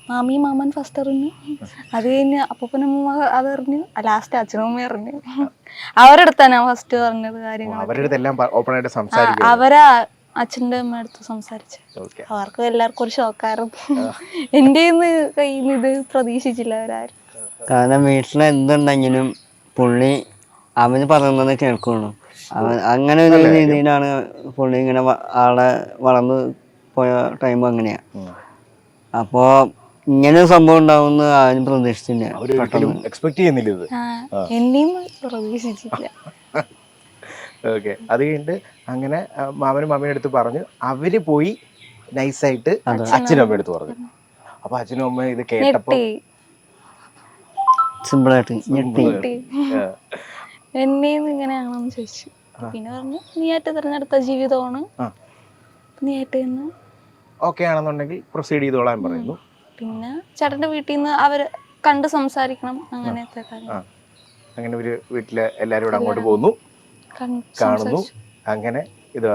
മാമി മാമൻ ഫസ്റ്റ് അറിഞ്ഞു. അത് കഴിഞ്ഞ് അപ്പൂപ്പനമ്മ അത് അറിഞ്ഞു. ലാസ്റ്റ് അച്ഛനമ്മ അറിഞ്ഞു. അവരെടുത്താ ഫസ്റ്റ് പറഞ്ഞത് കാര്യങ്ങൾ. അവരാ അച്ഛൻ്റെ അമ്മ അടുത്ത് സംസാരിച്ചു. അവർക്ക് എല്ലാവർക്കും ഒരു ഷോക്കായിരുന്നു. എൻ്റെ കയ്യിൽ നിന്ന് ഇത് പ്രതീക്ഷിച്ചില്ല അവരാരും. കാരണം വീട്ടിൽ എന്തുണ്ടെങ്കിലും പുള്ളി അവന് പറയുന്നത് കേൾക്കുള്ളൂ. അങ്ങനെ ഒരു രീതിയിലാണ് പുള്ളി ഇങ്ങനെ ആളെ വളർന്ന് പോയ ടൈം അങ്ങനെയാ. അപ്പോ ഇങ്ങനെ ഒരു സംഭവം ഉണ്ടാവുമെന്ന് ആരും പ്രതീക്ഷിച്ചില്ല. എന്നെയും പ്രതീക്ഷിച്ചില്ല. ഓക്കെ. അത് കഴിഞ്ഞിട്ട് അങ്ങനെ മാമനും മാമിയുടെ അടുത്ത് പറഞ്ഞു. അവര് പോയി നൈസായിട്ട് അച്ഛനും അമ്മയുടെ അടുത്ത് പറഞ്ഞു. അപ്പൊ അച്ഛനും അമ്മ ഇത് കേട്ടപ്പോ സിമ്പിളായിട്ട് ഞെട്ടി. എന്നെയും ഇങ്ങനെയാണെന്ന് ചോദിച്ചു. പിന്നെ പറഞ്ഞു നീ ആയിട്ട് തിരഞ്ഞെടുത്ത ജീവിതമാണ്, നീ ആയിട്ട് ഓക്കെ ആണെന്നുണ്ടെങ്കിൽ പ്രൊസീഡ് ചെയ്തോളാൻ പറയുന്നു. പിന്നെ ചേട്ടന്റെ വീട്ടിൽ നിന്ന് അവര് കണ്ട് സംസാരിക്കണം, അങ്ങനത്തെ കാര്യം. അങ്ങനെ ഒരു വീട്ടില് എല്ലാരും കൂടെ അങ്ങോട്ട് പോകുന്നു, കാണുന്നു. അങ്ങനെ ഇത്